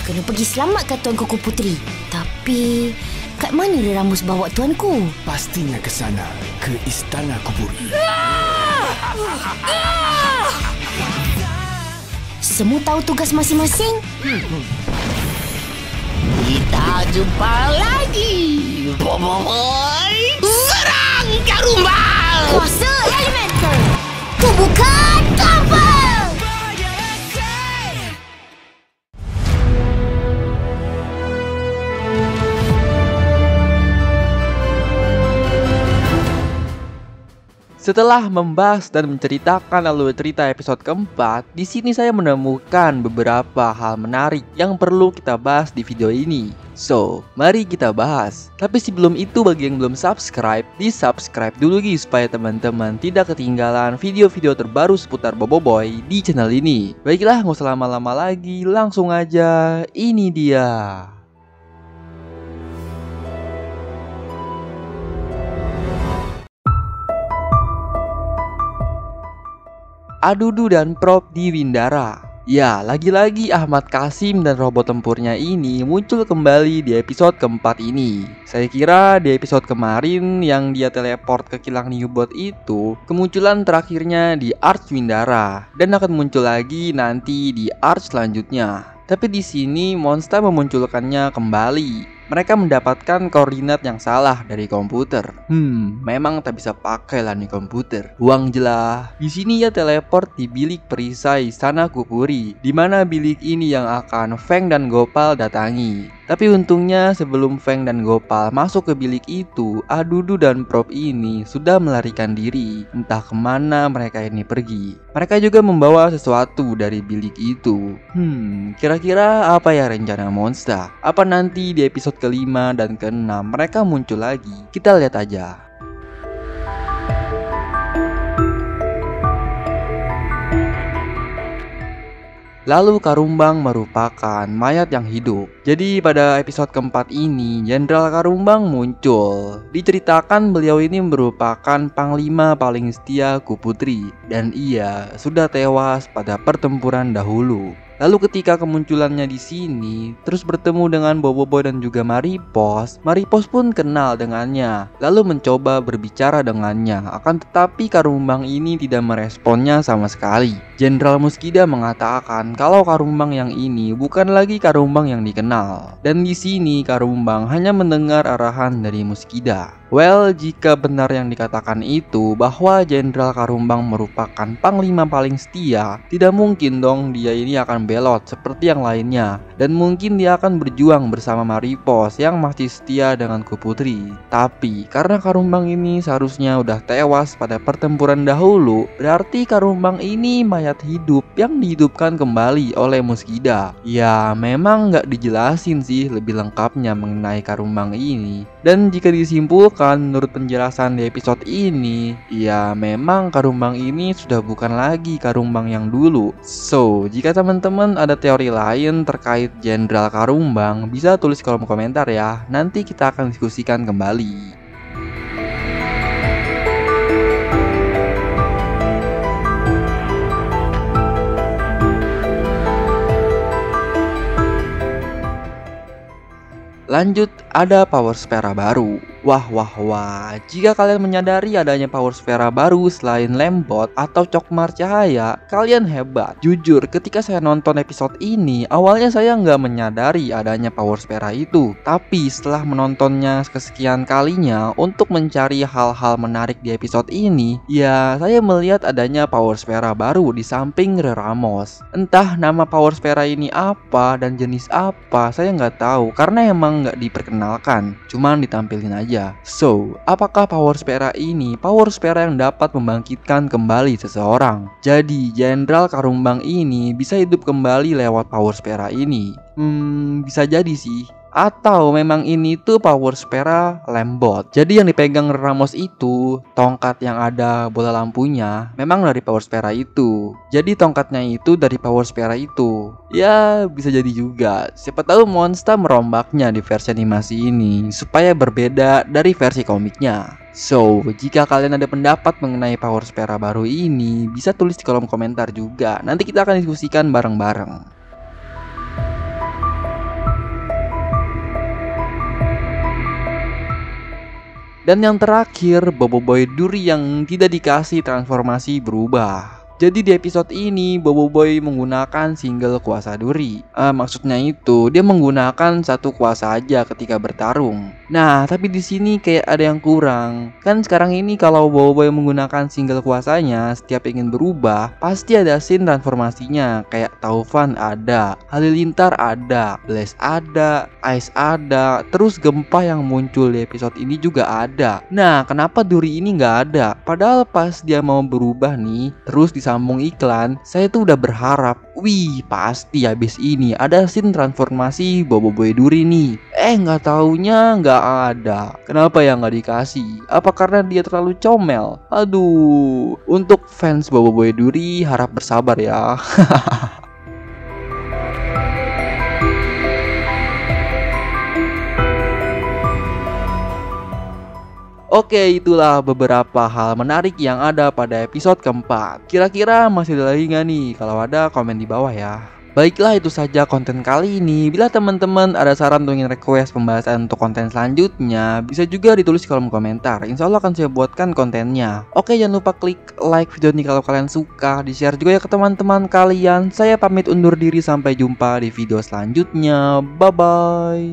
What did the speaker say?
Kita kena pergi selamatkan Tuan Kuku Puteri. Tapi kat mana Reramus bawa tuanku? Pastinya ke sana, ke Istana Kuburi. Semua tahu tugas masing-masing? Kita jumpa lagi. Boboiboy, serang Karumbang! Kuasa Elemental, tubuhkan cover! Setelah membahas dan menceritakan alur cerita episode keempat, di sini saya menemukan beberapa hal menarik yang perlu kita bahas di video ini. So, mari kita bahas. Tapi sebelum itu, bagi yang belum subscribe, di-subscribe dulu guys, supaya teman-teman tidak ketinggalan video-video terbaru seputar Boboiboy di channel ini. Baiklah, nggak usah lama-lama lagi, langsung aja, ini dia. Adudu dan Prop di Windara. Ya, lagi-lagi Ahmad Kasim dan robot tempurnya ini muncul kembali di episode keempat ini. Saya kira di episode kemarin yang dia teleport ke kilang Newbot itu, kemunculan terakhirnya di Arch Windara dan akan muncul lagi nanti di Arch selanjutnya. Tapi di sini Monster memunculkannya kembali. Mereka mendapatkan koordinat yang salah dari komputer. Memang tak bisa pakai lah nih komputer. Buang jelah. Di sini ya teleport di bilik perisai Istana Kuburi, di mana bilik ini yang akan Feng dan Gopal datangi. Tapi untungnya sebelum Feng dan Gopal masuk ke bilik itu, Adudu dan Prop ini sudah melarikan diri. Entah kemana mereka ini pergi. Mereka juga membawa sesuatu dari bilik itu. Kira-kira apa ya rencana Monster? Apa nanti di episode kelima dan keenam mereka muncul lagi? Kita lihat aja. Lalu Karumbang merupakan mayat yang hidup. Jadi pada episode keempat ini Jenderal Karumbang muncul. Diceritakan beliau ini merupakan panglima paling setia Kuputri, dan ia sudah tewas pada pertempuran dahulu. Lalu ketika kemunculannya di sini, terus bertemu dengan Boboiboy dan juga Maripos, Maripos pun kenal dengannya, lalu mencoba berbicara dengannya. Akan tetapi Karumbang ini tidak meresponnya sama sekali. Jenderal Muskida mengatakan kalau Karumbang yang ini bukan lagi Karumbang yang dikenal. Dan di sini Karumbang hanya mendengar arahan dari Muskida. Well, jika benar yang dikatakan itu bahwa Jenderal Karumbang merupakan panglima paling setia, tidak mungkin dong dia ini akan belot seperti yang lainnya. Dan mungkin dia akan berjuang bersama Maripos yang masih setia dengan Kuputri. Tapi karena Karumbang ini seharusnya udah tewas pada pertempuran dahulu, berarti Karumbang ini mayat hidup yang dihidupkan kembali oleh Muskida. Ya, memang nggak dijelasin sih lebih lengkapnya mengenai Karumbang ini. Dan jika disimpulkan menurut penjelasan di episode ini, ya memang Karumbang ini sudah bukan lagi Karumbang yang dulu. So, jika teman-teman ada teori lain terkait Jenderal Karumbang, bisa tulis kolom komentar ya. Nanti kita akan diskusikan kembali. Lanjut, ada Power Spera baru. Wah, jika kalian menyadari adanya Power Spera baru selain Lambot atau Cokmar Cahaya, kalian hebat. Jujur, ketika saya nonton episode ini, awalnya saya nggak menyadari adanya Power Spera itu. Tapi setelah menontonnya kesekian kalinya untuk mencari hal-hal menarik di episode ini, ya saya melihat adanya Power Spera baru di samping Reramos. Entah nama Power Spera ini apa dan jenis apa, saya nggak tahu karena emang nggak diperkenalkan, cuman ditampilin aja. So, apakah Power Spera ini Power Spera yang dapat membangkitkan kembali seseorang? Jadi, Jenderal Karumbang ini bisa hidup kembali lewat Power Spera ini. Bisa jadi sih. Atau memang ini tuh Power Spera Lambot. Jadi yang dipegang Ramos itu, tongkat yang ada bola lampunya, memang dari Power Spera itu. Jadi tongkatnya itu dari Power Spera itu. Ya bisa jadi juga. Siapa tahu Monster merombaknya di versi animasi ini supaya berbeda dari versi komiknya. So, jika kalian ada pendapat mengenai Power Spera baru ini, bisa tulis di kolom komentar juga. Nanti kita akan diskusikan bareng-bareng. Dan yang terakhir, Bobo Boy Duri yang tidak dikasih transformasi berubah. Jadi di episode ini Bobo Boy menggunakan single kuasa duri. Maksudnya itu dia menggunakan satu kuasa aja ketika bertarung. Nah, tapi di sini kayak ada yang kurang. Kan sekarang ini kalau Bobo Boy menggunakan single kuasanya, setiap ingin berubah pasti ada scene transformasinya. Kayak Taufan ada, Halilintar ada, Blaze ada, Ice ada, terus gempa yang muncul di episode ini juga ada. Nah, kenapa duri ini nggak ada? Padahal pas dia mau berubah nih, terus disambung iklan, saya tuh udah berharap, wih pasti habis ini ada scene transformasi Bobo Boy Duri nih. Nggak taunya nggak ada. Kenapa ya nggak dikasih? Apa karena dia terlalu comel? Aduh, untuk fans Bobo Boy Duri harap bersabar ya. Oke, itulah beberapa hal menarik yang ada pada episode keempat. Kira-kira masih ada lagi nggak nih? Kalau ada, komen di bawah ya. Baiklah, itu saja konten kali ini. Bila teman-teman ada saran atau ingin request pembahasan untuk konten selanjutnya, bisa juga ditulis di kolom komentar. Insya Allah akan saya buatkan kontennya. Oke, jangan lupa klik like video ini kalau kalian suka. Di-share juga ya ke teman-teman kalian. Saya pamit undur diri, sampai jumpa di video selanjutnya. Bye-bye.